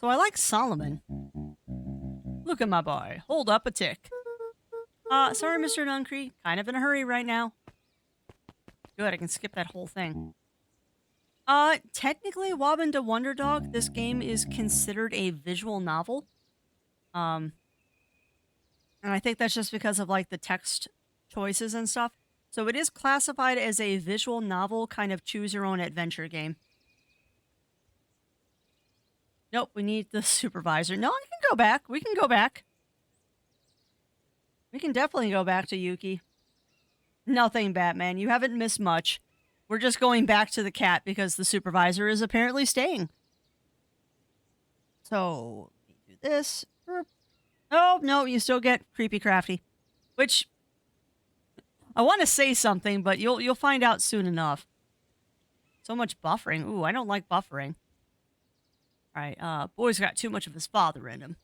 So I like Solomon. Look at my boy. Hold up a tick. Sorry, Mr. Nuncree. Kind of in a hurry right now. Good, I can skip that whole thing. Technically, Wobbin to Wonder Dog, this game is considered a visual novel. Um, and I think that's just because of like the text choices and stuff. So it is classified as a visual novel, kind of choose your own adventure game. Nope, we need the supervisor. No, I can go back. We can go back. We can definitely go back to Yuki. Nothing, Batman. You haven't missed much. We're just going back to the cat because the supervisor is apparently staying. So, let me do this. Oh, no, you still get creepy crafty. Which, I want to say something, but you'll find out soon enough. So much buffering. Ooh, I don't like buffering. Alright, boy's got too much of his father in him.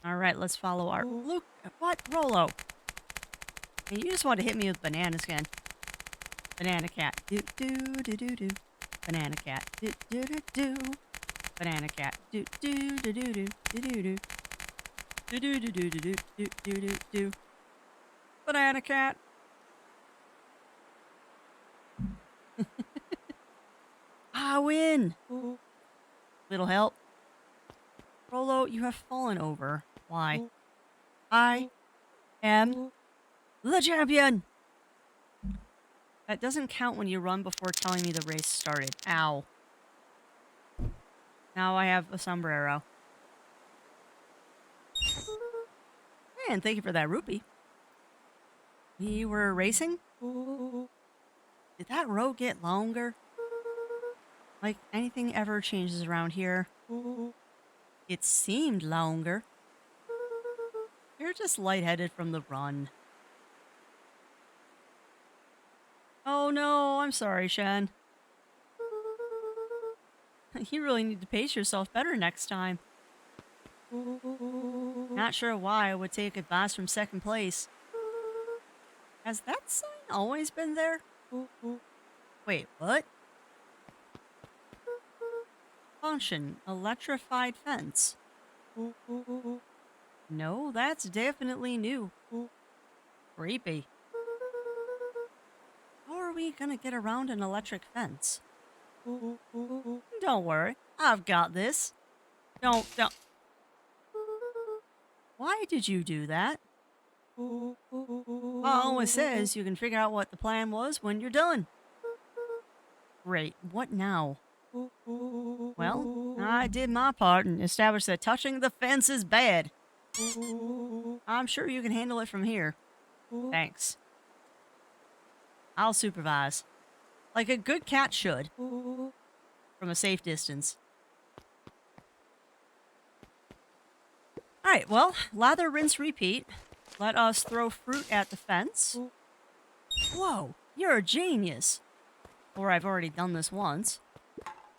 Alright, let's follow our... Luke, what? Rolo. Hey, you just want to hit me with bananas again. Banana cat. Do do do do do. Banana cat. Do do do do. Banana cat. Do do do do do do do do. Do do do do do do do do do do. Banana cat. I win. Little help. Rolo, you have fallen over. Why? I am the champion. That doesn't count when you run before telling me the race started. Ow. Now I have a sombrero. And thank you for that rupee. We were racing? Did that row get longer? Like anything ever changes around here. It seemed longer. You're just lightheaded from the run. Oh no, I'm sorry, Shen. You really need to pace yourself better next time. Not sure why I would take advice from second place. Has that sign always been there? Wait, what? Function, electrified fence. No, that's definitely new. Creepy. How are we gonna get around an electric fence? Don't worry, I've got this. Don't. Why did you do that? Well, it always says you can figure out what the plan was when you're done. Great, what now? Well, I did my part and established that touching the fence is bad. I'm sure you can handle it from here. Thanks. I'll supervise. Like a good cat should. From a safe distance. Alright, well, lather, rinse, repeat. Let us throw fruit at the fence. Whoa, you're a genius. Or I've already done this once.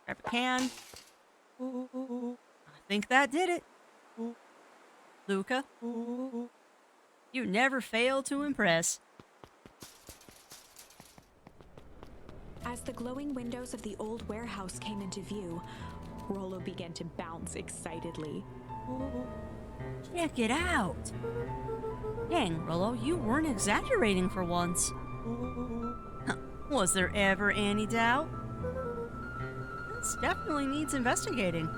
Grab a can. I think that did it. Luca. You never fail to impress. As the glowing windows of the old warehouse came into view, Rolo began to bounce excitedly. Check it out. Dang, Rolo, you weren't exaggerating for once. Huh. Was there ever any doubt? This definitely needs investigating.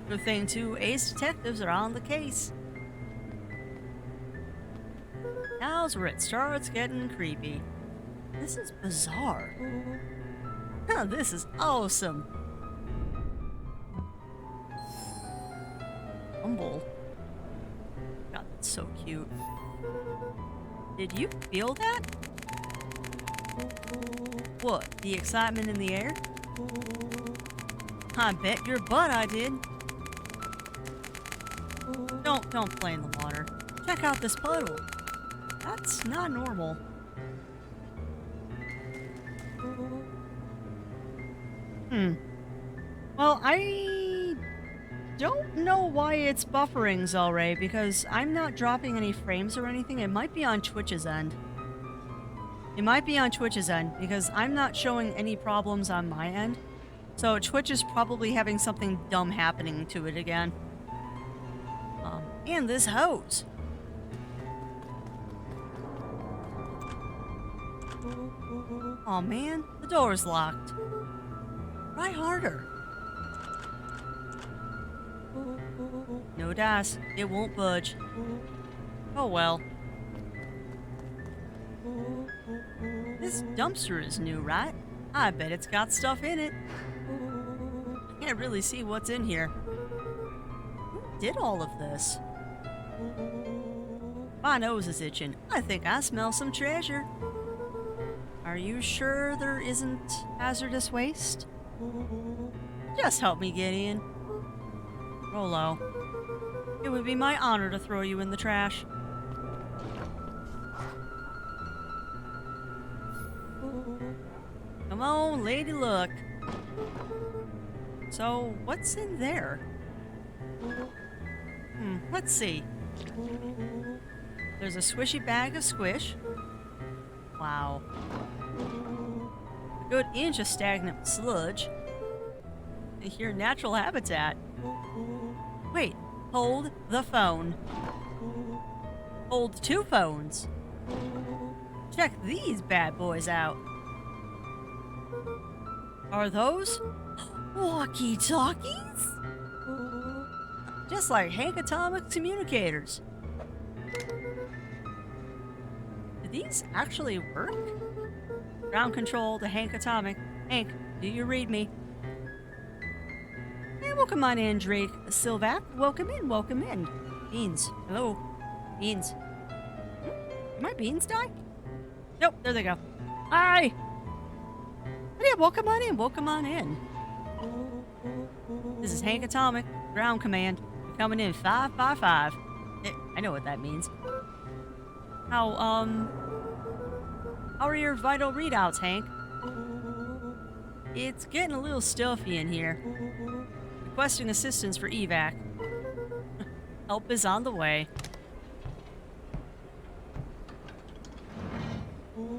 Good thing 2 ace detectives are on the case. Now's where it starts getting creepy. This is bizarre. Huh, this is awesome. Humble. God, that's so cute. Did you feel that? What, the excitement in the air? I bet your butt I did. Don't play in the water. Check out this puddle. That's not normal. Well, I don't know why it's buffering, Zalray, because I'm not dropping any frames or anything. It might be on Twitch's end. It might be on Twitch's end, because I'm not showing any problems on my end. So Twitch is probably having something dumb happening to it again. And this hose. Oh man, the door is locked. Try harder. No dice, it won't budge. Oh well. This dumpster is new, right? I bet it's got stuff in it. I can't really see what's in here. Who did all of this? My nose is itching. I think I smell some treasure. Are you sure there isn't hazardous waste? Just help me get in. Rolo, it would be my honor to throw you in the trash. Come on, lady luck. So, what's in there? Let's see. There's a swishy bag of squish. Wow. A good inch of stagnant sludge. Your natural habitat. Wait, hold the phone. Hold 2 phones. Check these bad boys out. Are those walkie-talkies? Just like Hank Atomic communicators. Do these actually work? Ground control to Hank Atomic. Hank, do you read me? Hey, welcome on in, Drake Silvac. Welcome in, welcome in. Beans. Hello. Beans. Did my beans die? Nope, there they go. Hi! Yeah, welcome on in, welcome on in. This is Hank Atomic, ground command. Coming in 555. I know what that means. How are your vital readouts, Hank? It's getting a little stuffy in here. Requesting assistance for evac. Help is on the way.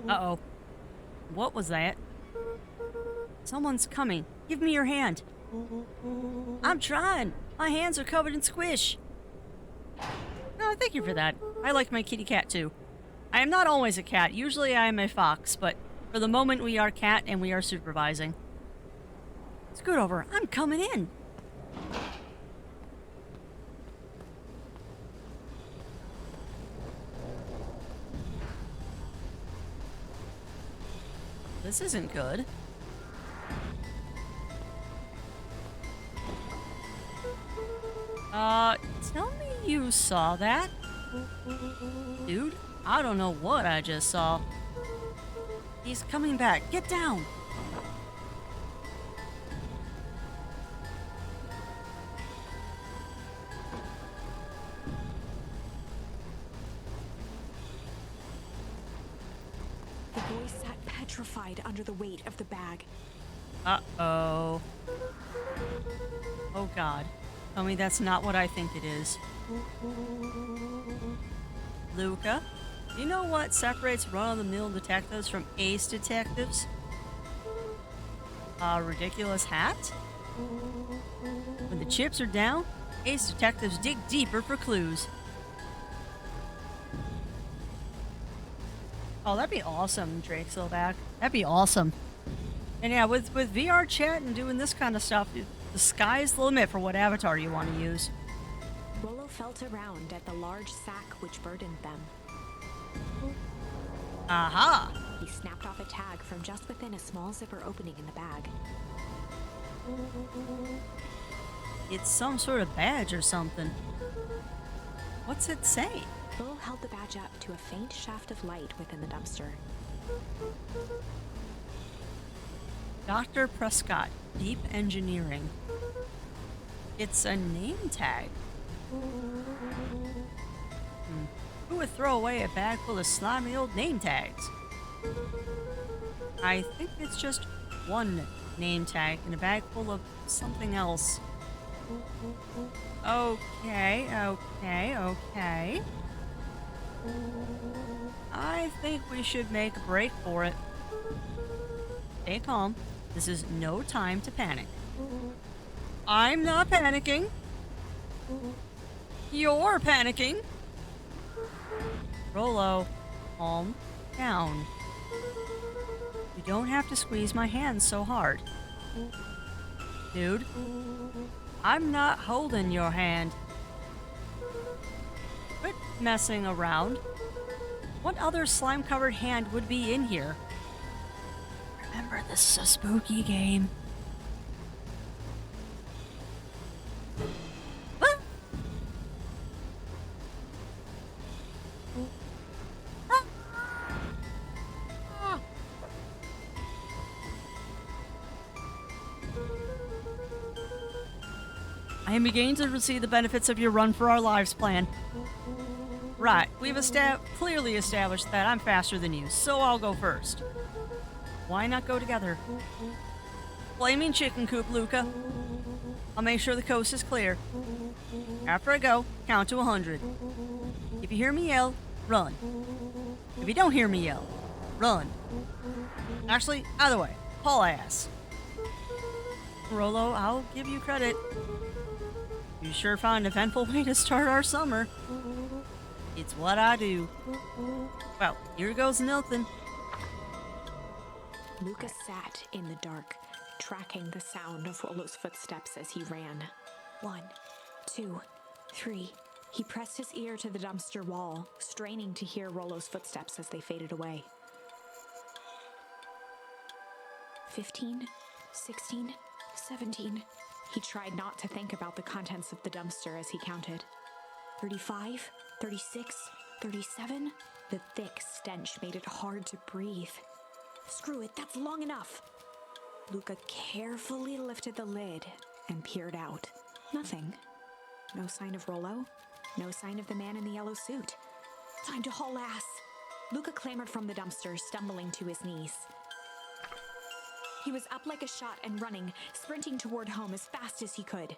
Uh-oh. What was that? Someone's coming. Give me your hand. I'm trying. My hands are covered in squish. Oh, thank you for that. I like my kitty cat too. I am not always a cat. Usually I am a fox, but for the moment we are cat and we are supervising. Scoot over. I'm coming in. This isn't good. Tell me you saw that? Dude, I don't know what I just saw. He's coming back. Get down! The boy sat petrified under the weight of the bag. Uh-oh. Oh god. Tell me that's not what I think it is. Luca, do you know what separates run-of-the-mill detectives from ace detectives? A ridiculous hat? When the chips are down, ace detectives dig deeper for clues. Oh, that'd be awesome, Drake Silvac. That'd be awesome. And yeah, with VR chat and doing this kind of stuff, the sky's the limit for what avatar you want to use. Rolo felt around at the large sack which burdened them. Aha! He snapped off a tag from just within a small zipper opening in the bag. It's some sort of badge or something. What's it say? Rolo held the badge up to a faint shaft of light within the dumpster. Dr. Prescott, Deep Engineering. It's a name tag. Who would throw away a bag full of slimy old name tags? I think it's just one name tag in a bag full of something else. Okay. I think we should make a break for it. Stay calm. This is no time to panic. I'm not panicking. You're panicking. Rolo, calm down. You don't have to squeeze my hand so hard. Dude, I'm not holding your hand. Quit messing around. What other slime covered hand would be in here? Remember, this is a spooky game. Ah! Ah! Ah! I am beginning to see the benefits of your run for our lives plan. Right, we've clearly established that I'm faster than you, so I'll go first. Why not go together? Flaming chicken coop, Luca. I'll make sure the coast is clear. After I go, count to 100. If you hear me yell, run. If you don't hear me yell, run. Actually, either way, haul ass. Rolo, I'll give you credit. You sure found an eventful way to start our summer. It's what I do. Well, here goes nothing. Lucas sat in the dark, tracking the sound of Rolo's footsteps as he ran. 1, 2, 3. He pressed his ear to the dumpster wall, straining to hear Rolo's footsteps as they faded away. 15, 16, 17. He tried not to think about the contents of the dumpster as he counted. 35, 36, 37. The thick stench made it hard to breathe. Screw it, that's long enough. Luca carefully lifted the lid and peered out. Nothing. No sign of Rolo. No sign of the man in the yellow suit. Time to haul ass. Luca clambered from the dumpster, stumbling to his knees. He was up like a shot and running, sprinting toward home as fast as he could.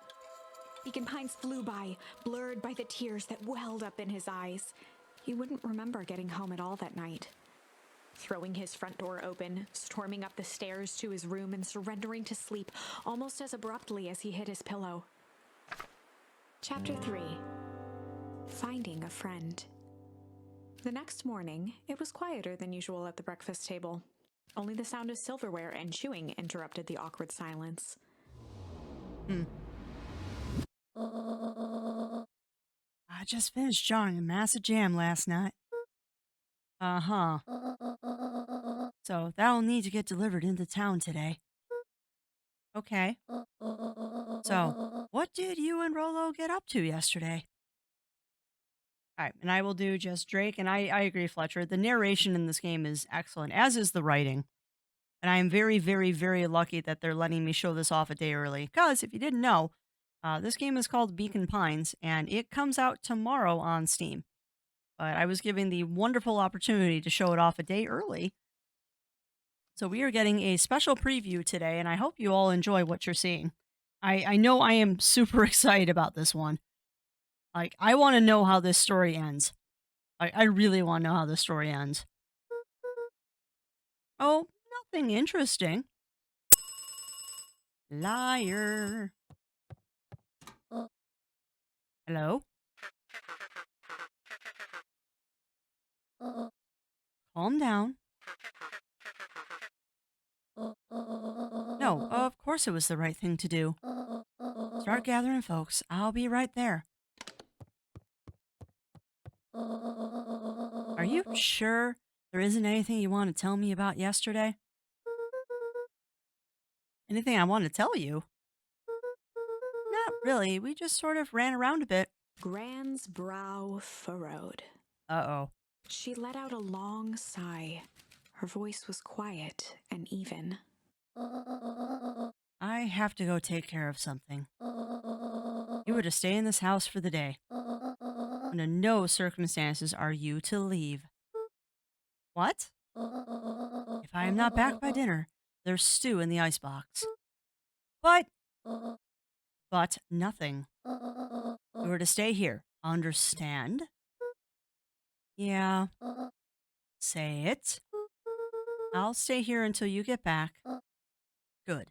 Beacon Pines flew by, blurred by the tears that welled up in his eyes. He wouldn't remember getting home at all that night. Throwing his front door open, storming up the stairs to his room and surrendering to sleep almost as abruptly as he hit his pillow. Chapter 3. Finding a Friend. The next morning, it was quieter than usual at the breakfast table. Only the sound of silverware and chewing interrupted the awkward silence. I just finished jarring a massive jam last night. Uh-huh. So that'll need to get delivered into town today. Okay. So, what did you and Rolo get up to yesterday? All right, and I will do just Drake, and I agree, Fletcher. The narration in this game is excellent, as is the writing. And I am very, very, very lucky that they're letting me show this off a day early. Because if you didn't know, this game is called Beacon Pines, and it comes out tomorrow on Steam. But I was given the wonderful opportunity to show it off a day early. So we are getting a special preview today, and I hope you all enjoy what you're seeing. I know I am super excited about this one. Like, I want to know how this story ends. I really want to know how this story ends. Oh, nothing interesting. Liar. Hello? Calm down. No, of course it was the right thing to do. Start gathering folks. I'll be right there. Are you sure there isn't anything you want to tell me about yesterday? Anything I want to tell you? Not really. We just sort of ran around a bit. Gran's brow furrowed. Uh-oh. She let out a long sigh. Her voice was quiet and even. I have to go take care of something. You were to stay in this house for the day. Under no circumstances are you to leave. What? If I am not back by dinner, there's stew in the icebox. But nothing. You were to stay here. Understand? Yeah. Say it. I'll stay here until you get back. Good.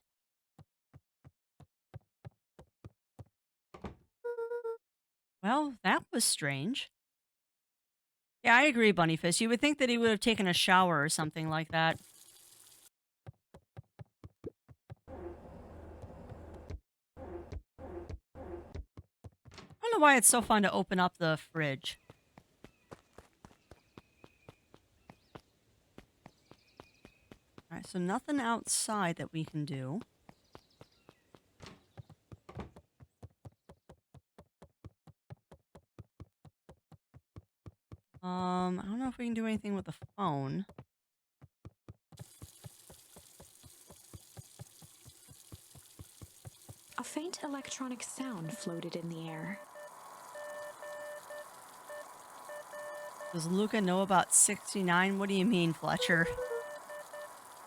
Well, that was strange. Yeah, I agree, Bunnyfist. You would think that he would have taken a shower or something like that. I don't know why it's so fun to open up the fridge. Alright, so nothing outside that we can do. I don't know if we can do anything with the phone. A faint electronic sound floated in the air. Does Luca know about 69? What do you mean, Fletcher?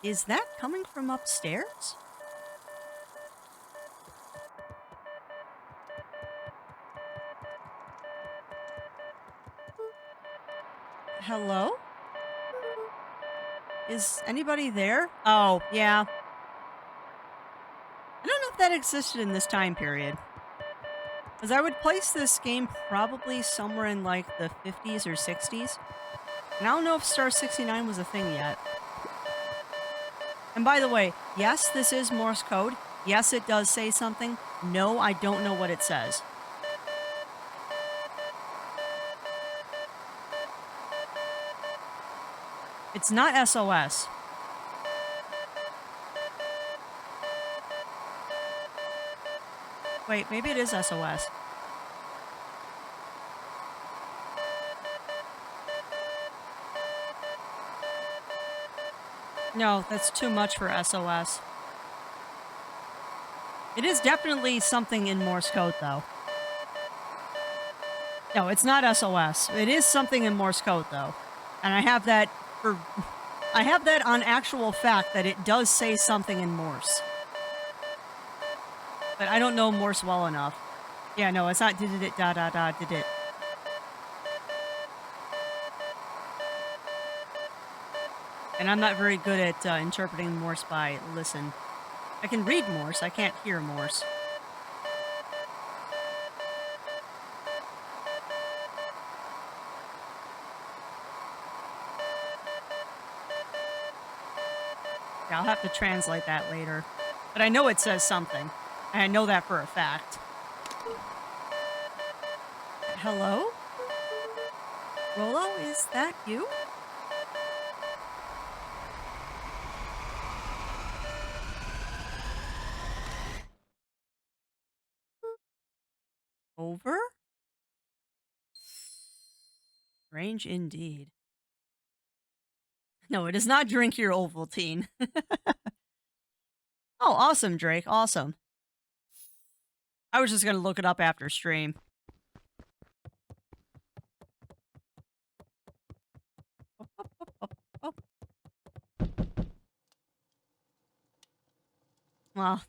Is that coming from upstairs? Hello? Is anybody there? Oh, yeah. I don't know if that existed in this time period. Because I would place this game probably somewhere in like the 50s or 60s. And I don't know if Star 69 was a thing yet. And by the way, yes, this is Morse code. Yes, it does say something. No, I don't know what it says. It's not SOS. Wait, maybe it is SOS. No, that's too much for SOS. It is definitely something in Morse code, though. No, it's not SOS. It is something in Morse code, though. And I have that for... I have that on actual fact that it does say something in Morse. But I don't know Morse well enough. Yeah, no, it's not did it da da da did it. And I'm not very good at interpreting Morse by listen. I can read Morse, I can't hear Morse. Yeah, I'll have to translate that later. But I know it says something. And I know that for a fact. Hello? Rolo, is that you? Over? Strange indeed. No, it is not drink your Ovaltine. Oh, awesome, Drake. Awesome. I was just going to look it up after stream. Well,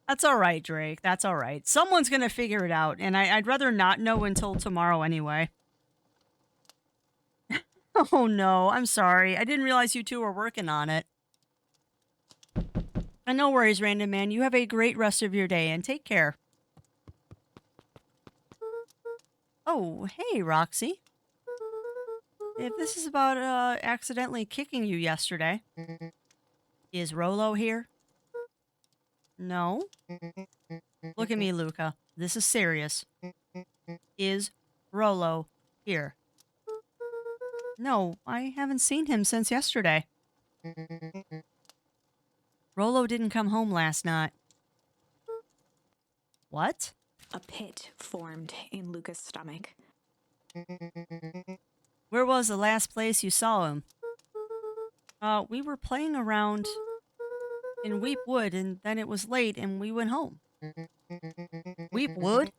that's all right, Drake. That's all right. Someone's going to figure it out, and I'd rather not know until tomorrow anyway. Oh, no. I'm sorry. I didn't realize you two were working on it. No worries, Random Man. You have a great rest of your day, and take care. Oh, hey, Roxy. If this is about accidentally kicking you yesterday, is Rolo here? No? Look at me, Luca. This is serious. Is Rolo here? No, I haven't seen him since yesterday. Rolo didn't come home last night. What? A pit formed in Luca's stomach. Where was the last place you saw him? We were playing around in Weep Wood, and then it was late, and we went home. Weep Wood?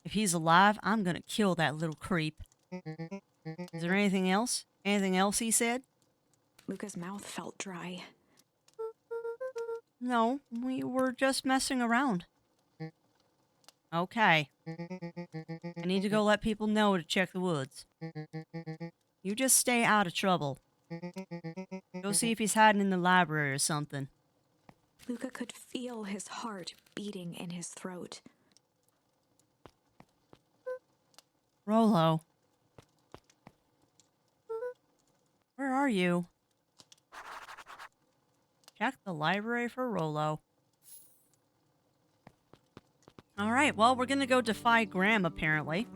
If he's alive, I'm gonna kill that little creep. Is there anything else? Anything else he said? Luca's mouth felt dry. No, we were just messing around. Okay. I need to go let people know to check the woods. You just stay out of trouble. Go see if he's hiding in the library or something. Luca could feel his heart beating in his throat. Rolo. Where are you? Check the library for Rolo. Alright, well, we're gonna go defy Graham, apparently.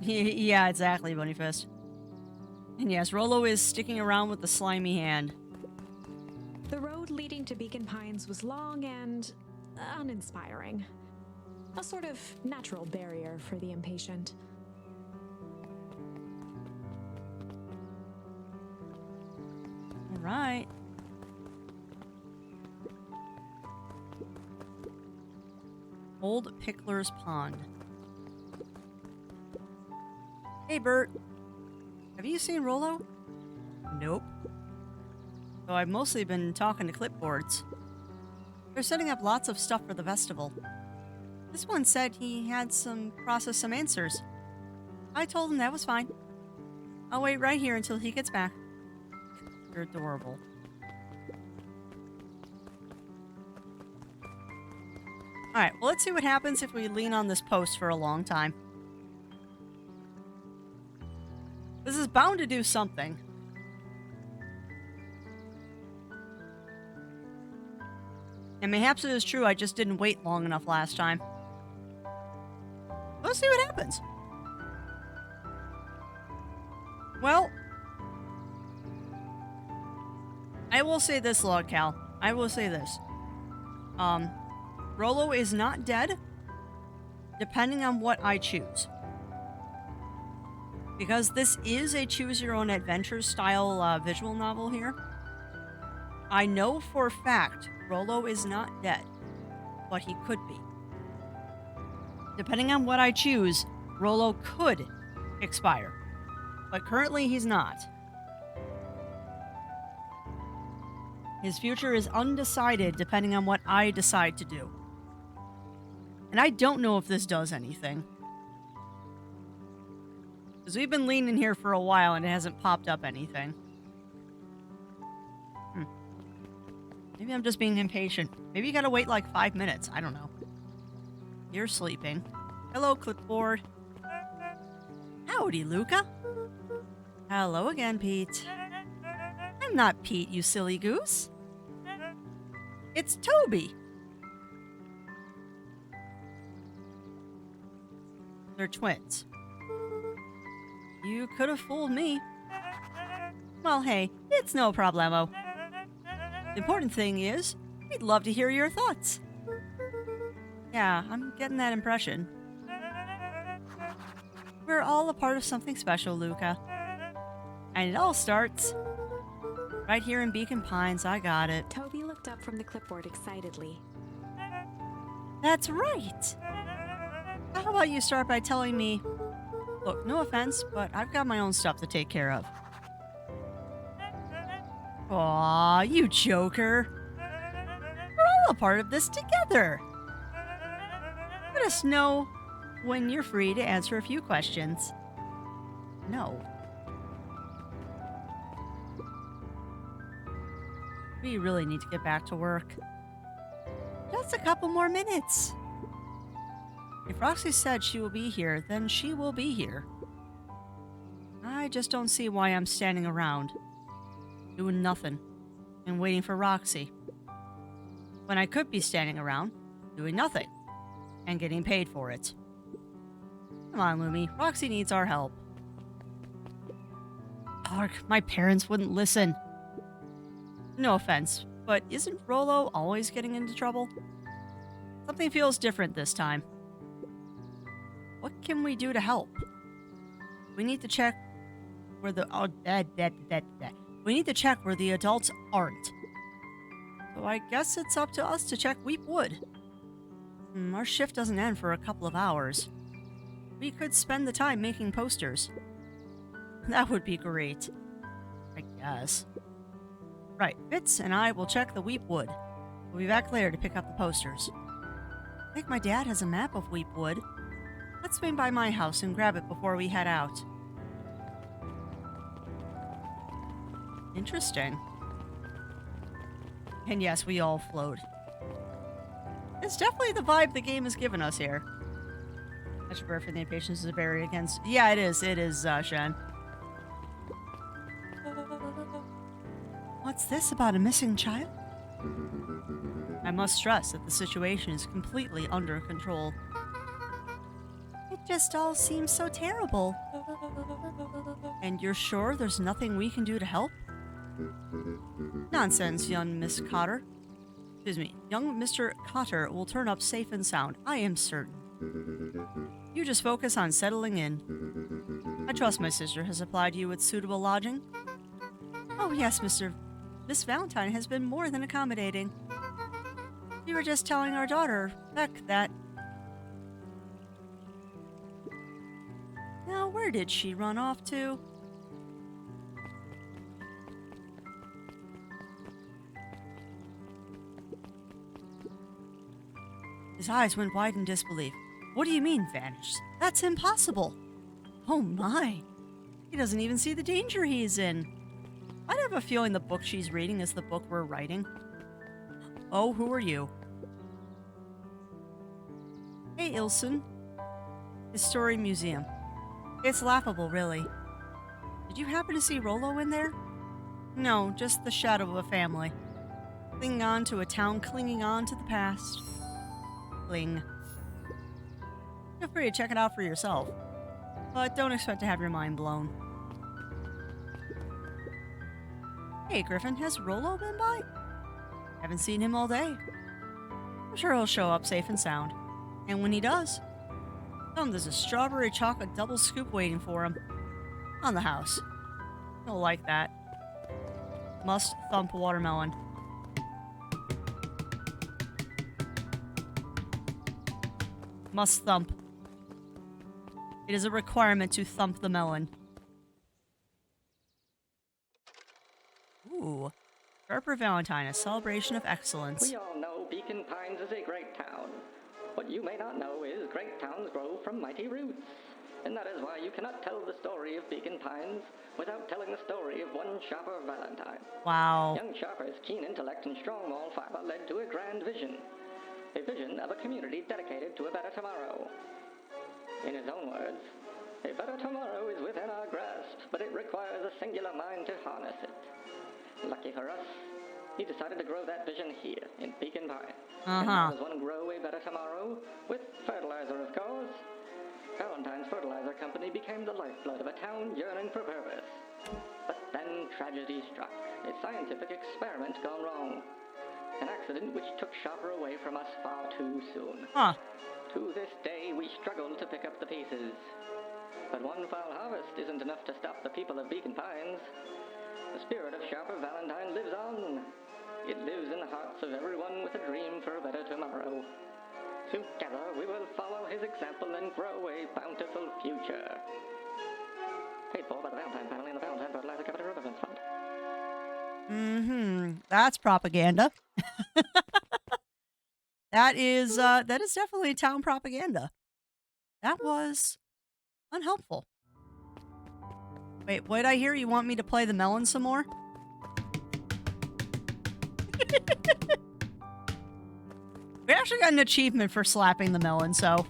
Yeah, exactly, Bunnyfist. And yes, Rolo is sticking around with the slimy hand. The road leading to Beacon Pines was long and uninspiring. A sort of natural barrier for the impatient. Alright. Old Pickler's Pond. Hey, Bert. Have you seen Rolo? Nope. So I've mostly been talking to clipboards. They're setting up lots of stuff for the festival. This one said he had process some answers. I told him that was fine. I'll wait right here until he gets back. You're adorable. Alright, well, let's see what happens if we lean on this post for a long time. This is bound to do something. And perhaps it is true I just didn't wait long enough last time. Let's see what happens. Well, I will say this, Log Cal. I will say this. Rolo is not dead, depending on what I choose. Because this is a choose-your-own-adventure style visual novel here, I know for a fact Rolo is not dead, but he could be. Depending on what I choose, Rolo could expire, but currently he's not. His future is undecided depending on what I decide to do. And I don't know if this does anything. Because we've been leaning here for a while and it hasn't popped up anything. Maybe I'm just being impatient. Maybe you gotta wait like 5 minutes. I don't know. You're sleeping. Hello, clipboard. Howdy, Luca. Hello again, Pete. I'm not Pete, you silly goose. It's Toby. They're twins. You could have fooled me. Well, hey, it's no problemo. The important thing is, we'd love to hear your thoughts. Yeah, I'm getting that impression. We're all a part of something special, Luca. And it all starts right here in Beacon Pines. I got it. Toby looked up from the clipboard excitedly. That's right. How about you start by telling me... Look, no offense, but I've got my own stuff to take care of. Aw, you joker. We're all a part of this together. Let us know when you're free to answer a few questions. No. We really need to get back to work. Just a couple more minutes. If Roxy said she will be here, then she will be here. I just don't see why I'm standing around, doing nothing, and waiting for Roxy. When I could be standing around, doing nothing, and getting paid for it. Come on, Lumi. Roxy needs our help. Ark, my parents wouldn't listen. No offense, but isn't Rolo always getting into trouble? Something feels different this time. What can we do to help? We need to check where the... We need to check where the adults aren't. So I guess it's up to us to check Weepwood. Our shift doesn't end for a couple of hours. We could spend the time making posters. That would be great. I guess. Right, Fitz and I will check the Weepwood. We'll be back later to pick up the posters. I think my dad has a map of Weepwood. Let's swing by my house and grab it before we head out. Interesting. And yes, we all float. It's definitely the vibe the game has given us here. Catch your breath for the impatience is a barrier against. Yeah, it is. It is, Shen. What's this about a missing child? I must stress that the situation is completely under control. It just all seems so terrible. And you're sure there's nothing we can do to help? Nonsense, young Miss Cotter. Excuse me, young Mr. Cotter will turn up safe and sound, I am certain. You just focus on settling in. I trust my sister has supplied you with suitable lodging. Oh yes, Miss Valentine has been more than accommodating. We were just telling our daughter, Beck, that... Now, where did she run off to? His eyes went wide in disbelief. What do you mean, vanished? That's impossible. Oh my. He doesn't even see the danger he is in. I have a feeling the book she's reading is the book we're writing. Oh, who are you? Hey, Ilson. History Museum. It's laughable, really. Did you happen to see Rolo in there? No, just the shadow of a family. Clinging on to a town, clinging on to the past. Cling. Feel free to check it out for yourself. But don't expect to have your mind blown. Hey, Griffin, has Rolo been by? Haven't seen him all day. I'm sure he'll show up safe and sound. And when he does, tell him there's a strawberry chocolate double scoop waiting for him. On the house. He'll like that. Must thump watermelon. Must thump. It is a requirement to thump the melon. Ooh. Sharper Valentine, a celebration of excellence. We all know Beacon Pines is a great town. What you may not know is great towns grow from mighty roots. And that is why you cannot tell the story of Beacon Pines without telling the story of one Sharper Valentine. Wow. Young Sharper's keen intellect and strong moral fiber led to a grand vision. A vision of a community dedicated to a better tomorrow. In his own words, a better tomorrow is within our grasp, but it requires a singular mind to harness it. Lucky for us, he decided to grow that vision here in Beacon Pines. And how does one grow a better tomorrow? With fertilizer, of course. Valentine's Fertilizer Company became the lifeblood of a town yearning for purpose. But then tragedy struck. A scientific experiment gone wrong. An accident which took Sharper away from us far too soon. To this day, we struggle to pick up the pieces. But one foul harvest isn't enough to stop the people of Beacon Pines. The spirit of Sharper Valentine lives on. It lives in the hearts of everyone with a dream for a better tomorrow. Together, we will follow his example and grow a bountiful future. Paid for by the Valentine family and the Valentine Fertilizer Capital Residence Fund. That's propaganda. That is definitely town propaganda. That was unhelpful. Wait, what did I hear? You want me to play the melon some more? We actually got an achievement for slapping the melon, so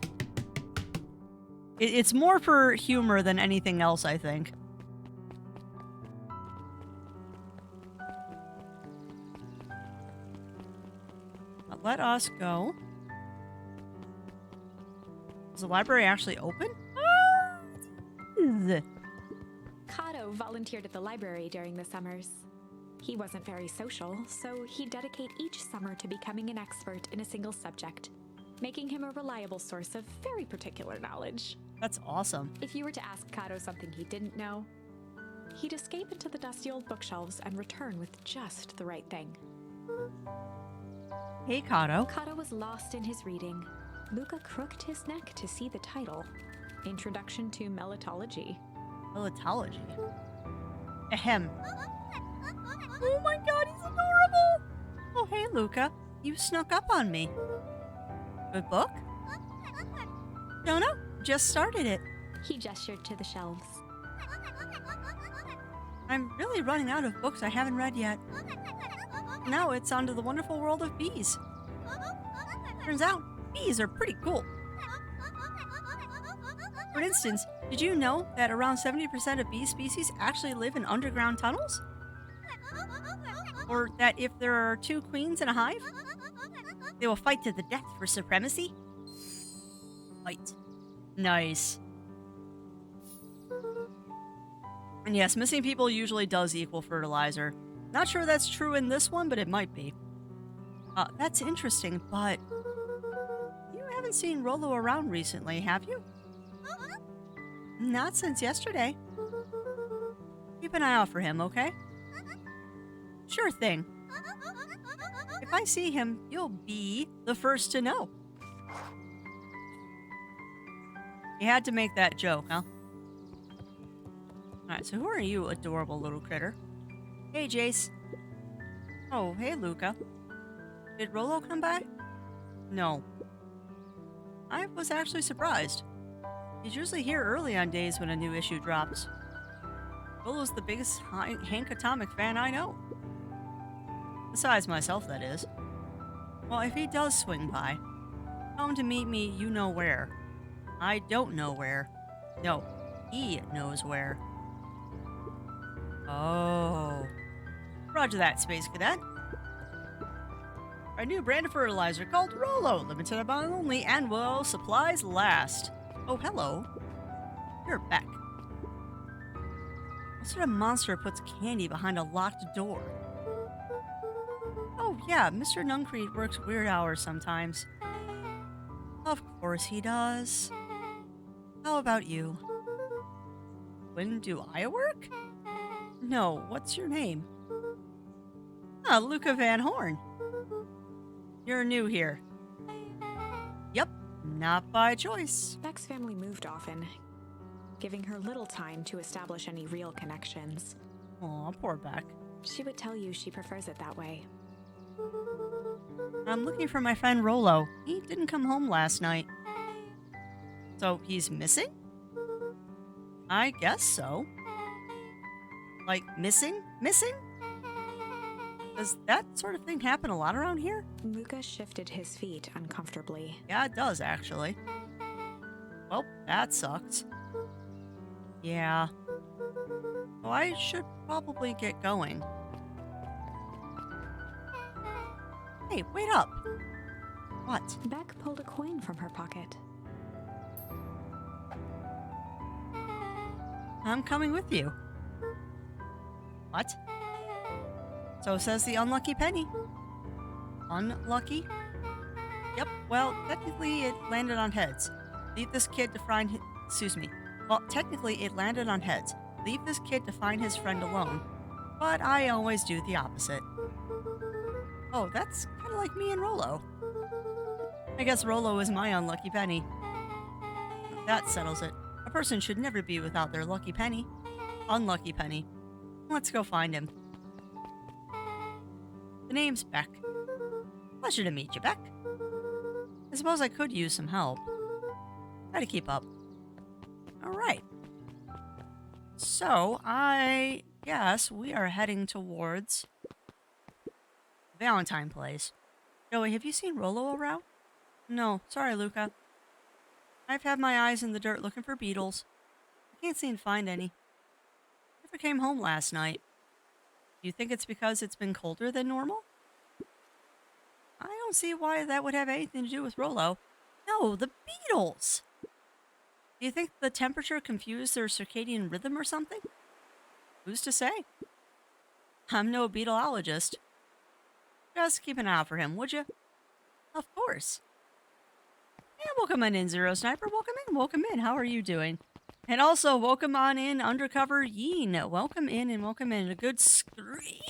it's more for humor than anything else, I think. But let us go. Is the library actually open? Kato volunteered at the library during the summers. He wasn't very social, so he'd dedicate each summer to becoming an expert in a single subject, making him a reliable source of very particular knowledge. That's awesome. If you were to ask Kato something he didn't know, he'd escape into the dusty old bookshelves and return with just the right thing. Hey, Kato. Kato was lost in his reading. Luca crooked his neck to see the title, Introduction to Melitology. Melitology? Ahem. Oh my god, he's adorable! Oh, hey, Luca. You snuck up on me. Good book? No, just started it. He gestured to the shelves. I'm really running out of books I haven't read yet. Now it's on to the wonderful world of bees. Turns out, bees are pretty cool. For instance, did you know that around 70% of bee species actually live in underground tunnels? Or that if there are two queens in a hive, they will fight to the death for supremacy? Fight. Nice. And yes, missing people usually does equal fertilizer. Not sure that's true in this one, but it might be. That's interesting, but you haven't seen Rolo around recently, have you? Not since yesterday. Keep an eye out for him, okay? Sure thing. If I see him, you'll be the first to know. You had to make that joke, huh? Alright, so who are you, adorable little critter? Hey, Jace. Oh, hey, Luca. Did Rolo come back? No. I was actually surprised. He's usually here early on days when a new issue drops. Rolo's the biggest Hank Atomic fan I know. Besides myself, that is. Well, if he does swing by, tell him to meet me you know where. I don't know where. No, he knows where. Oh. Roger that, Space Cadet. A new brand of fertilizer called Rolo, limited amount only, and will supplies last. Oh, hello. You're back. What sort of monster puts candy behind a locked door? Oh, yeah, Mr. Nuncreed works weird hours sometimes. Of course he does. How about you? When do I work? No, what's your name? Ah, Luca Van Horn. You're new here. Yep, not by choice. Beck's family moved often, giving her little time to establish any real connections. Aw, poor Beck. She would tell you she prefers it that way. I'm looking for my friend Rolo. He didn't come home last night. So he's missing? I guess so. Like missing? Missing? Does that sort of thing happen a lot around here? Luca shifted his feet uncomfortably. Yeah, it does, actually. Well, that sucks. Yeah. Well, I should probably get going. Hey, wait up. What? Beck pulled a coin from her pocket. I'm coming with you. What? So says the unlucky penny. Unlucky? Yep, well, technically it landed on heads. Leave this kid to find his... Excuse me. Well, technically it landed on heads. Leave this kid to find his friend alone. But I always do the opposite. Oh, that's kind of like me and Rolo. I guess Rolo is my unlucky penny. That settles it. A person should never be without their lucky penny. Unlucky penny. Let's go find him. The name's Beck. Pleasure to meet you, Beck. I suppose I could use some help. Try to keep up. Alright. So, I guess we are heading towards Valentine Place. Joey, have you seen Rolo around? No, sorry, Luca. I've had my eyes in the dirt looking for beetles. I can't seem to find any. Never came home last night. Do you think it's because it's been colder than normal? I don't see why that would have anything to do with Rolo. No, the beetles! Do you think the temperature confused their circadian rhythm or something? Who's to say? I'm no beetleologist. Just keep an eye out for him, would you? Of course. Yeah, welcome on in, Zero Sniper. Welcome in, welcome in. How are you doing? And also, welcome on in, Undercover Yeen. Welcome in and welcome in. A good scream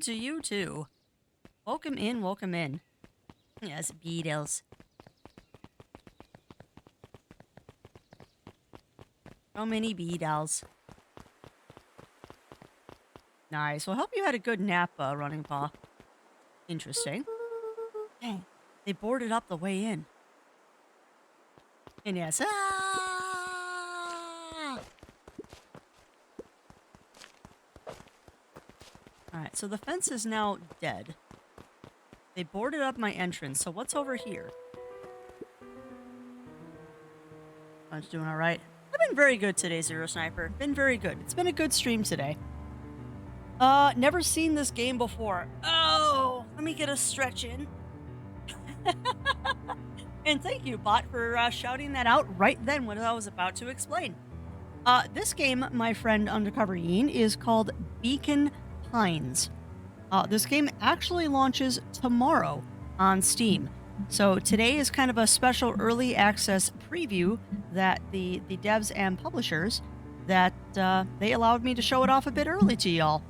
to you, too. Welcome in, welcome in. Yes, beetles. So many beetles. Nice. Well, hope you had a good nap, Running Paw. Interesting. Dang, they boarded up the way in. And yes, Alright, so the fence is now dead. They boarded up my entrance, so what's over here? I'm just doing alright. I've been very good today, Zero Sniper. Been very good. It's been a good stream today. Never seen this game before. Oh, let me get a stretch in. And thank you, bot, for shouting that out right then when I was about to explain. This game, my friend Undercover Yeen, is called Beacon Pines. This game actually launches tomorrow on Steam. So today is kind of a special early access preview that the devs and publishers, that they allowed me to show it off a bit early to y'all.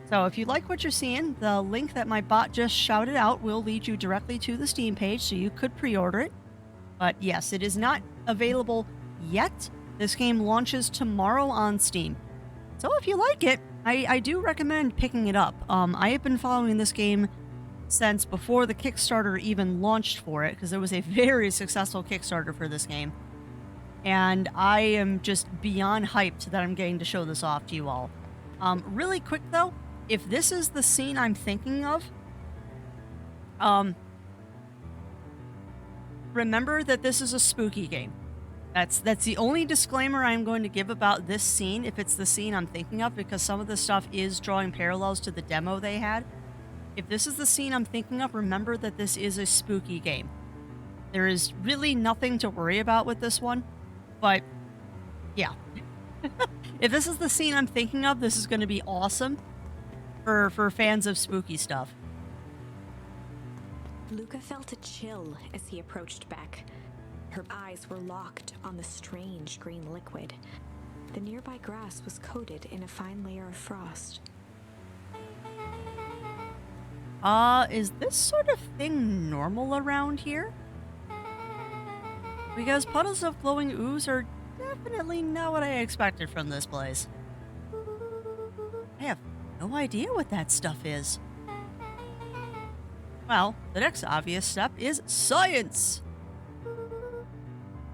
So if you like what you're seeing, the link that my bot just shouted out will lead you directly to the Steam page, so you could pre-order it. But yes, it is not available yet. This game launches tomorrow on Steam. So if you like it, I do recommend picking it up. I have been following this game since before the Kickstarter even launched for it, because there was a very successful Kickstarter for this game. And I am just beyond hyped that I'm getting to show this off to you all. Really quick though, if this is the scene I'm thinking of, remember that this is a spooky game. That's the only disclaimer I'm going to give about this scene, if it's the scene I'm thinking of, because some of the stuff is drawing parallels to the demo they had. If this is the scene I'm thinking of, remember that this is a spooky game. There is really nothing to worry about with this one, but yeah. If this is the scene I'm thinking of, this is going to be awesome for fans of spooky stuff. Luca felt a chill as he approached Beck. Her eyes were locked on the strange green liquid. The nearby grass was coated in a fine layer of frost. Is this sort of thing normal around here? Because puddles of glowing ooze are definitely not what I expected from this place. I have no idea what that stuff is. Well, the next obvious step is science!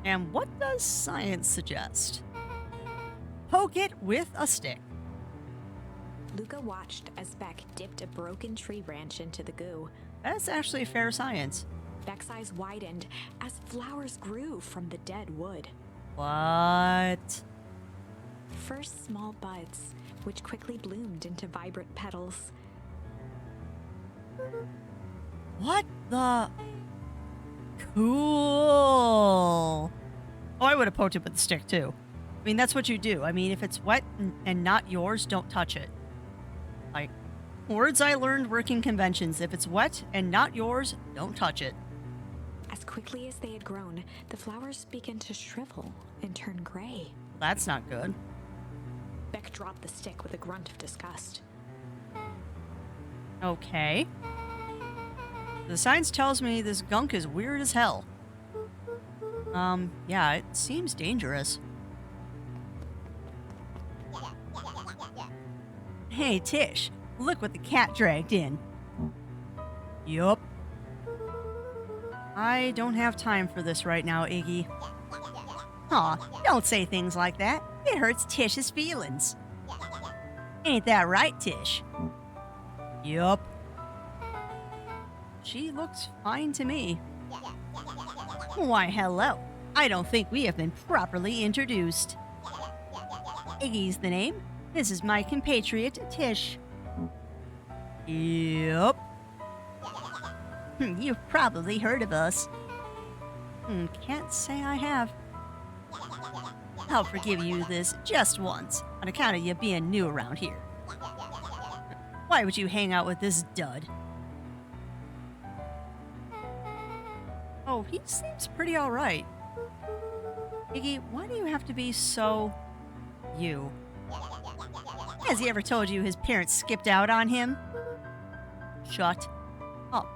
And what does science suggest? Poke it with a stick. Luca watched as Beck dipped a broken tree branch into the goo. That's actually fair science. Beck's eyes widened as flowers grew from the dead wood. What? First small buds, which quickly bloomed into vibrant petals. What the? Cool. Oh, I would have poked it with the stick too. I mean, that's what you do. I mean, if it's wet and not yours, don't touch it. Like, words I learned working conventions. If it's wet and not yours, don't touch it. As quickly as they had grown, the flowers began to shrivel and turn gray. That's not good. Beck dropped the stick with a grunt of disgust. Okay. The science tells me this gunk is weird as hell. Yeah, it seems dangerous. Hey, Tish, look what the cat dragged in. Yup. I don't have time for this right now, Iggy. Aw, don't say things like that. It hurts Tish's feelings. Ain't that right, Tish? Yup. She looks fine to me. Why, hello. I don't think we have been properly introduced. Iggy's the name. This is my compatriot, Tish. Yup. You've probably heard of us. Can't say I have. I'll forgive you this just once, on account of you being new around here. Why would you hang out with this dud? Oh, he seems pretty alright. Iggy, why do you have to be so... you? Has he ever told you his parents skipped out on him? Shut up.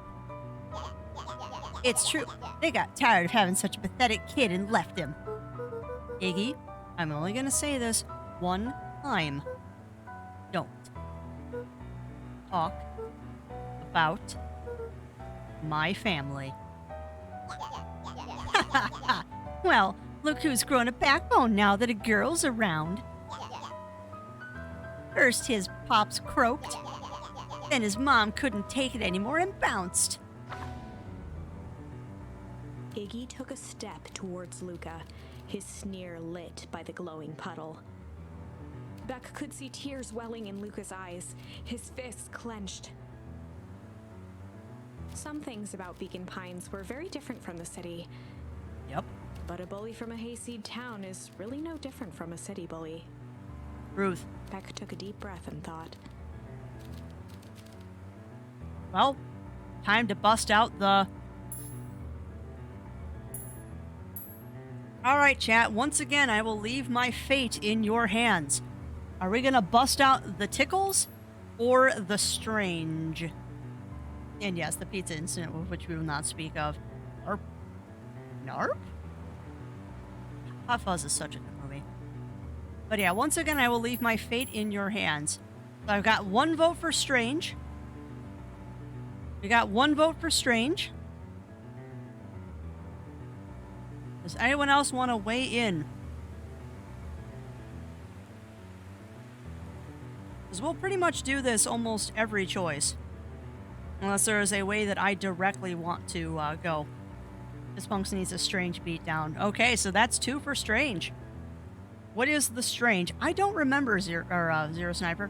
It's true. They got tired of having such a pathetic kid and left him. Iggy, I'm only gonna say this one time. Don't talk about my family. Well, look who's grown a backbone now that a girl's around. First his pops croaked, then his mom couldn't take it anymore and bounced. Iggy took a step towards Luca, his sneer lit by the glowing puddle. Beck could see tears welling in Luca's eyes, his fists clenched. Some things about Beacon Pines were very different from the city. Yep. But a bully from a hayseed town is really no different from a city bully. Ruth. Beck took a deep breath and thought. Well, time to bust out the... Alright, chat. Once again, I will leave my fate in your hands. Are we gonna bust out the tickles or the strange? And yes, the pizza incident, which we will not speak of. Narp. Narp? Hot Fuzz is such a good movie. But yeah, once again, I will leave my fate in your hands. So I've got one vote for strange. We got one vote for strange. Does anyone else want to weigh in? Because we'll pretty much do this almost every choice. Unless there is a way that I directly want to go. This punk needs a strange beatdown. Okay, so that's 2 for strange. What is the strange? I don't remember Zero Sniper.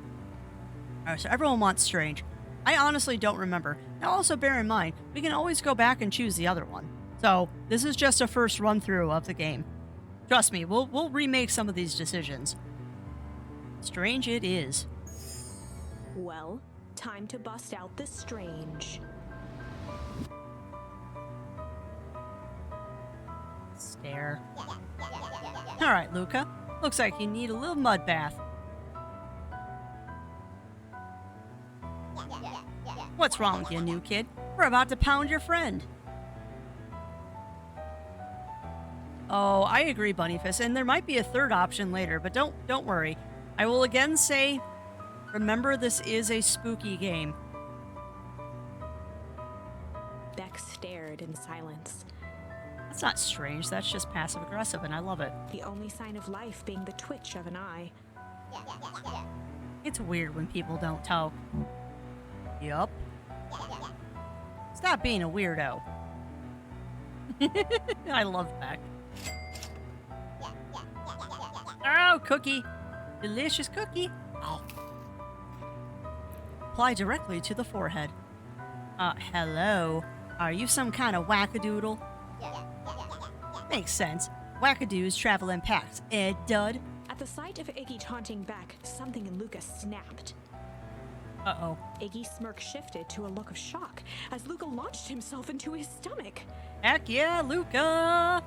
Alright, so everyone wants strange. I honestly don't remember. Now also bear in mind, we can always go back and choose the other one. So, this is just a first run through of the game. Trust me, we'll remake some of these decisions. Strange it is. Well, time to bust out the strange. Stare. Alright, Luca. Looks like you need a little mud bath. What's wrong with you, new kid? We're about to pound your friend. Oh, I agree, Bunnyfist, and there might be a third option later, but don't worry. I will again say, remember this is a spooky game. Beck stared in silence. That's not strange, that's just passive-aggressive, and I love it. The only sign of life being the twitch of an eye. It's weird when people don't talk. Yup. Stop being a weirdo. I love Beck. Oh, cookie. Delicious cookie. Oh. Apply directly to the forehead. Hello. Are you some kind of wackadoodle? Makes sense. Wackadoos travel in packs, dud? At the sight of Iggy taunting Beck, something in Luca snapped. Uh-oh. Iggy's smirk shifted to a look of shock as Luca launched himself into his stomach. Heck yeah, Luca!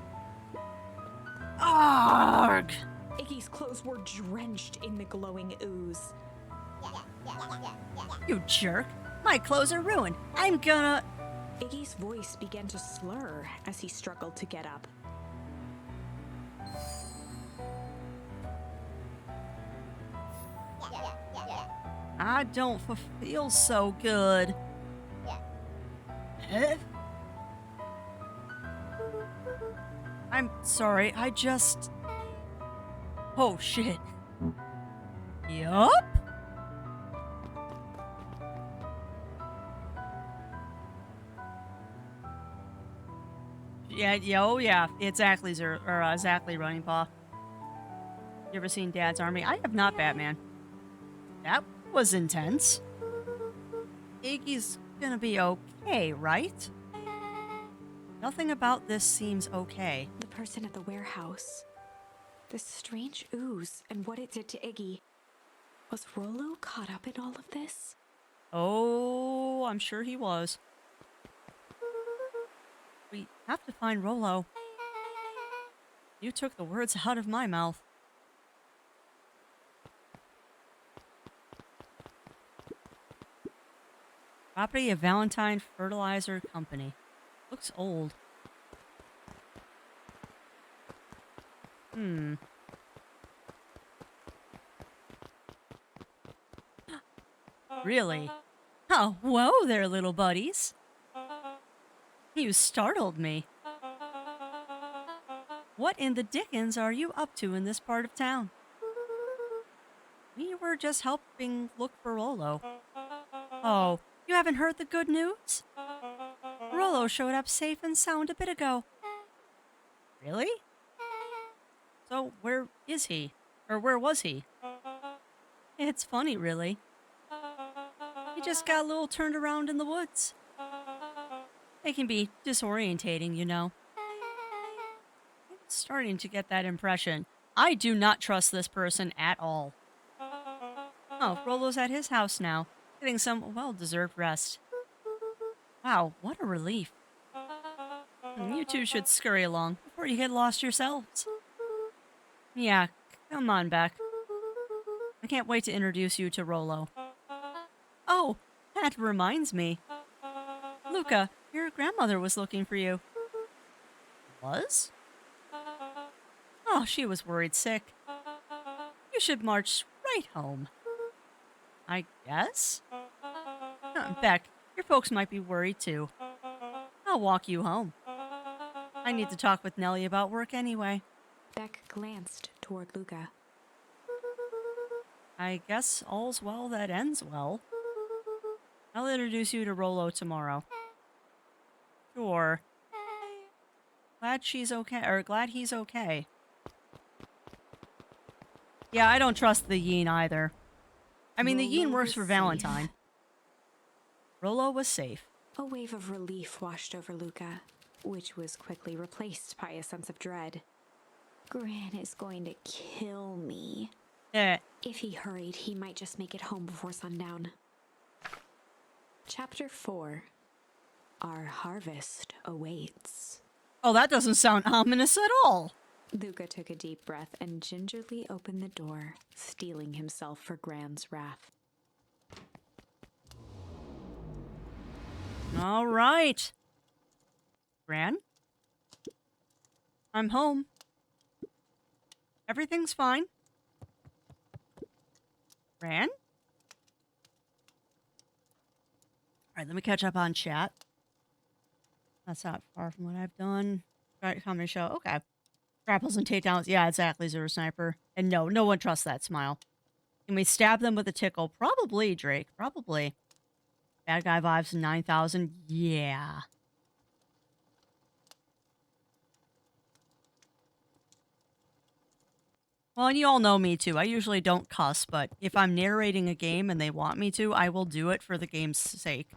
Arg! Iggy's clothes were drenched in the glowing ooze. You jerk! My clothes are ruined. I'm gonna... Iggy's voice began to slur as he struggled to get up. I don't feel so good. Huh? I'm sorry, I just... Oh, shit. Yup? Yeah, exactly, exactly, Running Paw. You ever seen Dad's Army? I have not, Batman. That was intense. Iggy's gonna be okay, right? Nothing about this seems okay. The person at the warehouse. This strange ooze and what it did to Iggy. Was Rolo caught up in all of this? Oh, I'm sure he was. We have to find Rolo. You took the words out of my mouth. Property of Valentine Fertilizer Company. Looks old. Really? Oh, whoa there, little buddies. You startled me. What in the dickens are you up to in this part of town? We were just helping look for Rolo. Oh, you haven't heard the good news? Rolo showed up safe and sound a bit ago. Really? So where is he? Or where was he? It's funny, really. He just got a little turned around in the woods. It can be disorientating, you know. I'm starting to get that impression. I do not trust this person at all. Oh, Rolo's at his house now, getting some well-deserved rest. Wow, what a relief. You two should scurry along before you get lost yourselves. Yeah, come on, Beck. I can't wait to introduce you to Rolo. Oh, that reminds me. Luca, your grandmother was looking for you. Was? Oh, she was worried sick. You should march right home. I guess? Beck, your folks might be worried too. I'll walk you home. I need to talk with Nellie about work anyway. Beck glanced toward Luca. I guess all's well that ends well. I'll introduce you to Rolo tomorrow. Sure. Glad she's okay, or glad he's okay. Yeah, I don't trust the Yeen either. I mean, the Yeen Rolo works was for safe. Valentine. Rolo was safe. A wave of relief washed over Luca, which was quickly replaced by a sense of dread. Gran is going to kill me. If he hurried, he might just make it home before sundown. Chapter 4. Our harvest awaits. Oh, that doesn't sound ominous at all. Luca took a deep breath and gingerly opened the door, steeling himself for Gran's wrath. All right. Gran? I'm home. Everything's fine. Gran? All right, let me catch up on chat. That's not far from what I've done. Right, comedy show. Okay. Grapples and takedowns. Yeah, exactly, Zero Sniper. And no, no one trusts that smile. Can we stab them with a tickle? Probably, Drake. Probably. Bad guy vibes 9,000. Yeah. Well, and you all know me too. I usually don't cuss, but if I'm narrating a game and they want me to, I will do it for the game's sake.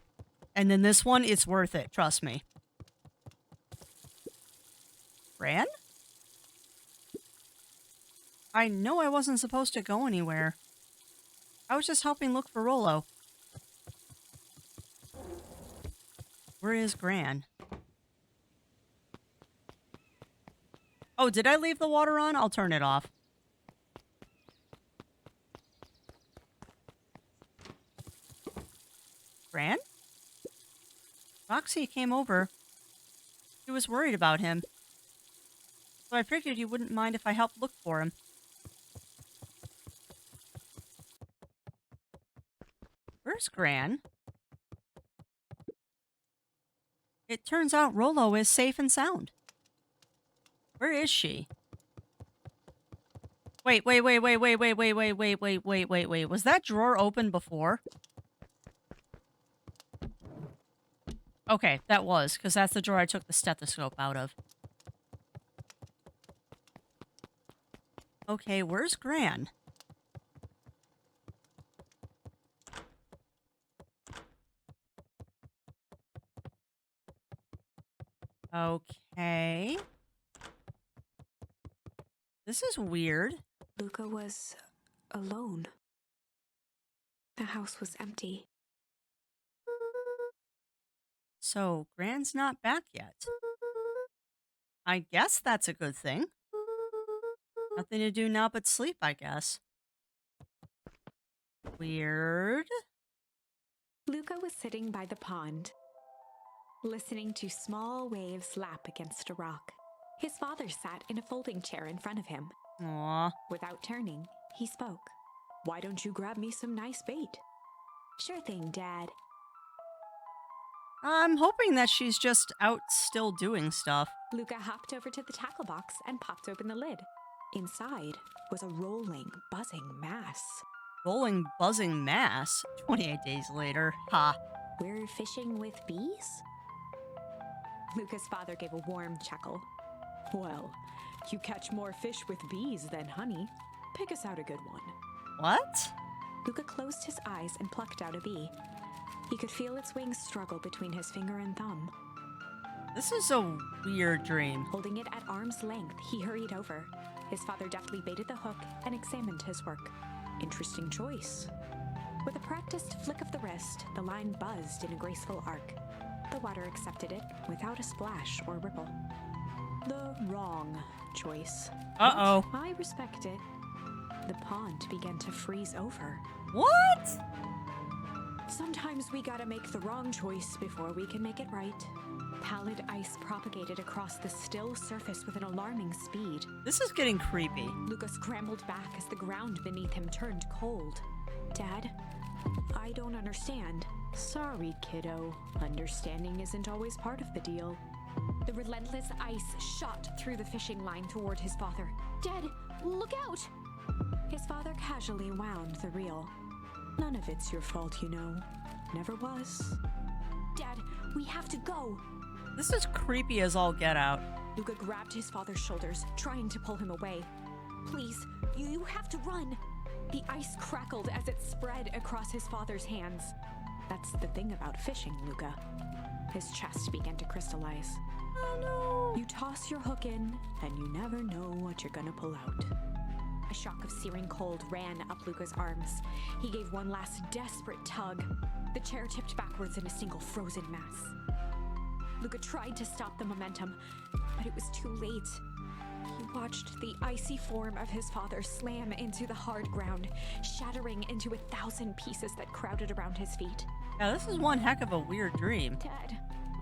And then this one, it's worth it. Trust me. Gran? I know I wasn't supposed to go anywhere. I was just helping look for Rolo. Where is Gran? Oh, did I leave the water on? I'll turn it off. Gran? Roxy came over. She was worried about him. So I figured you wouldn't mind if I helped look for him. Where's Gran? It turns out Rolo is safe and sound. Where is she? Wait. Was that drawer open before? Okay, that was, because that's the drawer I took the stethoscope out of. Okay, where's Gran? Okay. This is weird. Luca was alone. The house was empty. So, Gran's not back yet. I guess that's a good thing. Nothing to do now but sleep, I guess. Weird. Luca was sitting by the pond, listening to small waves lap against a rock. His father sat in a folding chair in front of him. Aw. Without turning, he spoke. "Why don't you grab me some nice bait?" "Sure thing, Dad." I'm hoping that she's just out still doing stuff. Luca hopped over to the tackle box and popped open the lid. Inside was a rolling, buzzing mass. Rolling, buzzing mass. 28 days later. Ha. "We're fishing with bees?" Luca's father gave a warm chuckle. Well, you catch more fish with bees than honey. Pick us out a good one. What? Luca closed his eyes and plucked out a bee. He could feel its wings struggle between his finger and thumb. This is a weird dream. Holding it at arm's length, he hurried over. His father deftly baited the hook and examined his work. Interesting choice. With a practiced flick of the wrist, the line buzzed in a graceful arc. The water accepted it without a splash or ripple. The wrong choice. Uh-oh. But I respect it. The pond began to freeze over. What? Sometimes we gotta make the wrong choice before we can make it right. Pallid ice propagated across the still surface with an alarming speed. This is getting creepy. Luca scrambled back as the ground beneath him turned cold. Dad, I don't understand. Sorry, kiddo. Understanding isn't always part of the deal. The relentless ice shot through the fishing line toward his father. Dad, look out! His father casually wound the reel. None of it's your fault, you know. Never was. Dad, we have to go. This is creepy as all get out. Luca grabbed his father's shoulders, trying to pull him away. Please, you have to run. The ice crackled as it spread across his father's hands. That's the thing about fishing, Luca. His chest began to crystallize. Oh no. You toss your hook in, and you never know what you're gonna pull out. A shock of searing cold ran up Luca's arms. He gave one last desperate tug. The chair tipped backwards in a single frozen mass. Luca tried to stop the momentum, but it was too late. He watched the icy form of his father slam into the hard ground, shattering into 1,000 pieces that crowded around his feet. Yeah, this is one heck of a weird dream. Dad,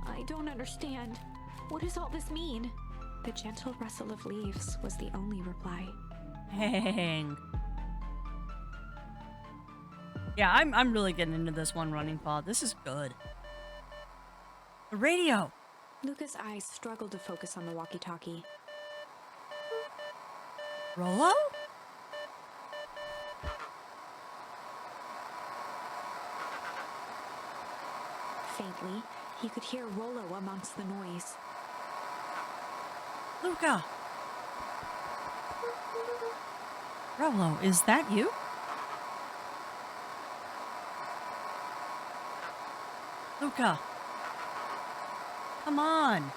I don't understand. What does all this mean? The gentle rustle of leaves was the only reply. Dang. Yeah, I'm really getting into this one running pod. This is good. The radio. Luca's eyes struggled to focus on the walkie-talkie. Rolo? Faintly, he could hear Rolo amongst the noise. Luca. Rolo, is that you? Luca. Come on.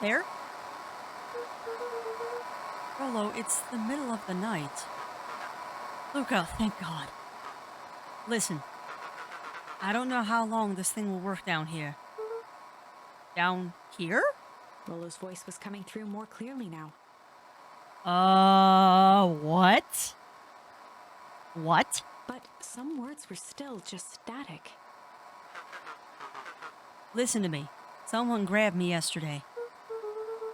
There? Rolo, it's the middle of the night. Luca, thank God. Listen, I don't know how long this thing will work down here. Down here? Rolo's voice was coming through more clearly now. What? What? But some words were still just static. Listen to me. Someone grabbed me yesterday.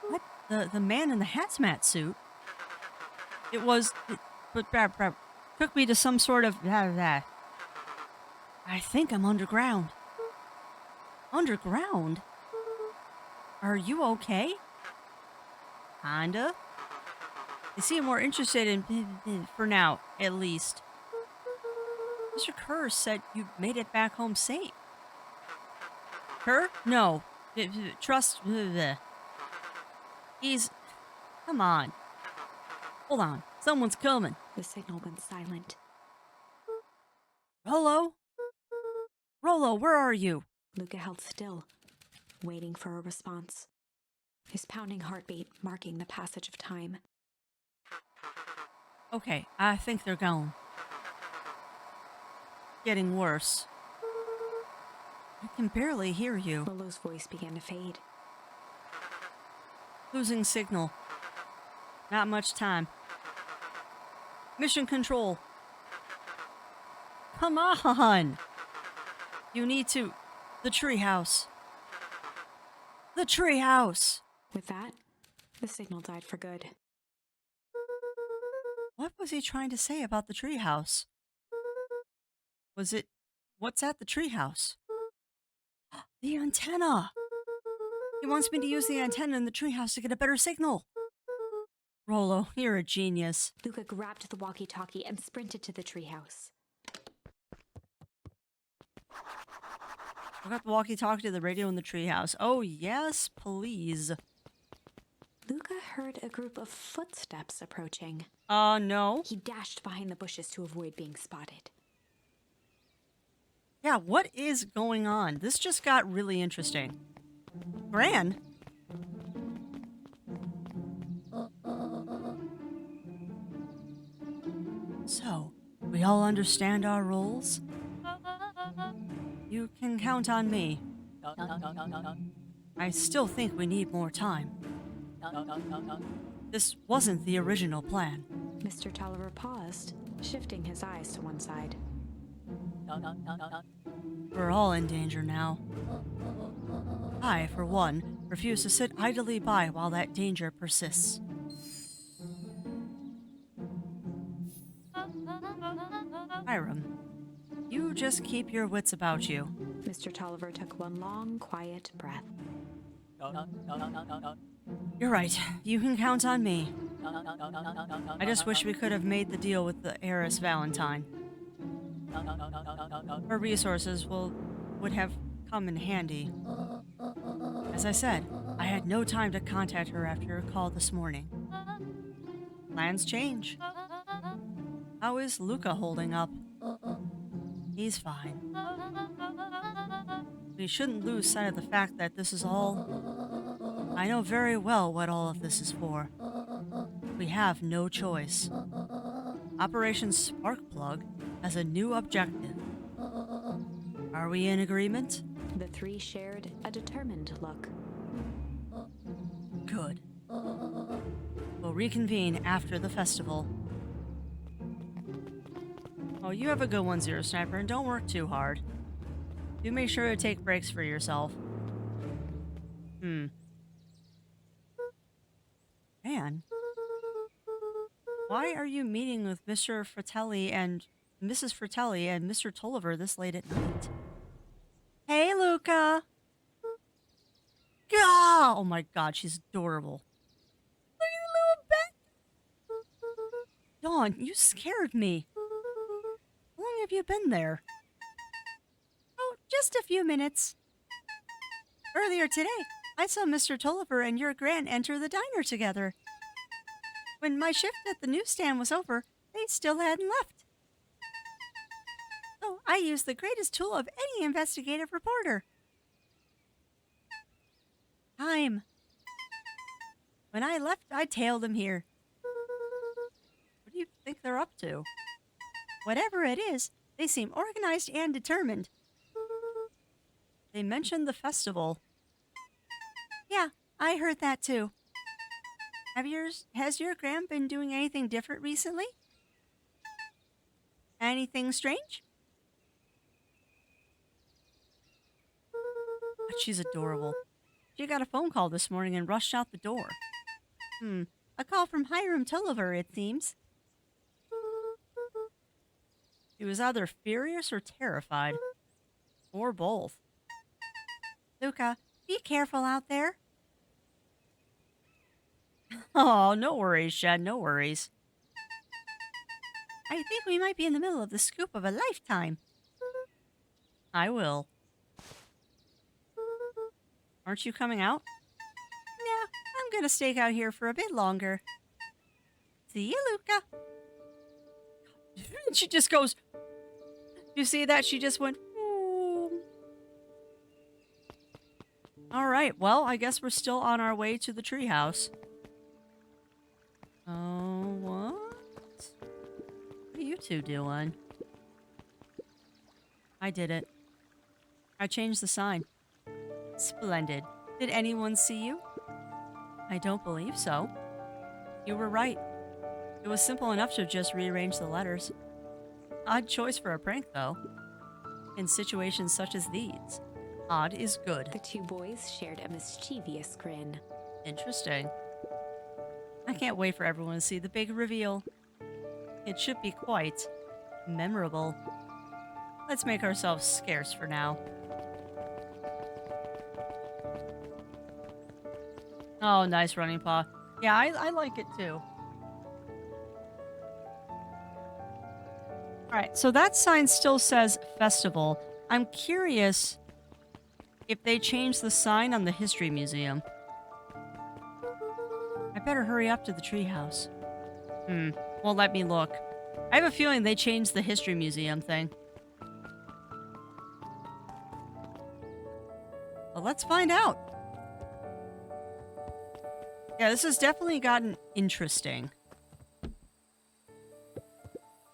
What? The man in the hazmat suit? It was... took me to some sort of... I think I'm underground. Underground? Are you okay? Kinda. They seem more interested in... for now, at least. Mr. Kerr said you made it back home safe. Kerr? No. Trust... He's... Come on. Hold on. Someone's coming. The signal went silent. Rolo? Rolo, where are you? Luca held still, waiting for a response. His pounding heartbeat marking the passage of time. Okay, I think they're gone. Getting worse. I can barely hear you. Rolo's voice began to fade. Losing signal. Not much time. Mission control. Come on! You need to... The treehouse. The treehouse! With that, the signal died for good. What was he trying to say about the treehouse? Was it... What's at the treehouse? The antenna! He wants me to use the antenna in the treehouse to get a better signal. Rolo, you're a genius. Luca grabbed the walkie-talkie and sprinted to the treehouse. I got the walkie-talkie to the radio in the treehouse. Oh, yes, please. Luca heard a group of footsteps approaching. No. He dashed behind the bushes to avoid being spotted. Yeah, what is going on? This just got really interesting. Gran? So, we all understand our roles? You can count on me. I still think we need more time. This wasn't the original plan. Mr. Tolliver paused, shifting his eyes to one side. We're all in danger now. I, for one, refuse to sit idly by while that danger persists. Hiram, you just keep your wits about you. Mr. Tolliver took one long, quiet breath. You're right. You can count on me. I just wish we could have made the deal with the heiress Valentine. Her resources would have come in handy. As I said, I had no time to contact her after your call this morning. Plans change. How is Luca holding up? He's fine. We shouldn't lose sight of the fact that this is all... I know very well what all of this is for. We have no choice. Operation Sparkplug has a new objective. Are we in agreement? The three shared a determined look. Good. We'll reconvene after the festival. Oh, you have a good one, Zero Sniper, and don't work too hard. Do make sure to take breaks for yourself. Man. Why are you meeting with Mr. Fratelli and Mrs. Fratelli and Mr. Tolliver this late at night? Hey, Luca! Gah! Oh my god, she's adorable. Look at the little bat! Dawn, you scared me. How long have you been there? Oh, just a few minutes. Earlier today, I saw Mr. Tolliver and your Gran enter the diner together. When my shift at the newsstand was over, they still hadn't left. So I used the greatest tool of any investigative reporter. Time. When I left, I tailed them here. What do you think they're up to? Whatever it is, they seem organized and determined. They mentioned the festival. Yeah, I heard that too. Has your Gran been doing anything different recently? Anything strange? But she's adorable. She got a phone call this morning and rushed out the door. A call from Hiram Tolliver, it seems. She was either furious or terrified. Or both. Luca, be careful out there. Oh, no worries, Shed, no worries. I think we might be in the middle of the scoop of a lifetime. I will. Aren't you coming out? No, I'm gonna stake out here for a bit longer. See you, Luca. She just goes... You see that? She just went... Ooh. All right, well, I guess we're still on our way to the treehouse. Oh, what? What are you two doing? I did it. I changed the sign. Splendid. Did anyone see you? I don't believe so. You were right. It was simple enough to just rearrange the letters. Odd choice for a prank, though. In situations such as these, odd is good. The two boys shared a mischievous grin. Interesting. I can't wait for everyone to see the big reveal. It should be quite memorable. Let's make ourselves scarce for now. Oh, nice running paw. Yeah, I like it too. Alright, so that sign still says festival. I'm curious if they changed the sign on the History Museum. I better hurry up to the treehouse. Won't let me look. I have a feeling they changed the History Museum thing. Well, let's find out. Yeah, this has definitely gotten interesting.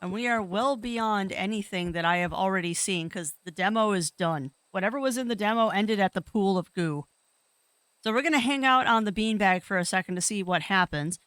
And we are well beyond anything that I have already seen because the demo is done. Whatever was in the demo ended at the pool of goo. So we're going to hang out on the beanbag for a second to see what happens.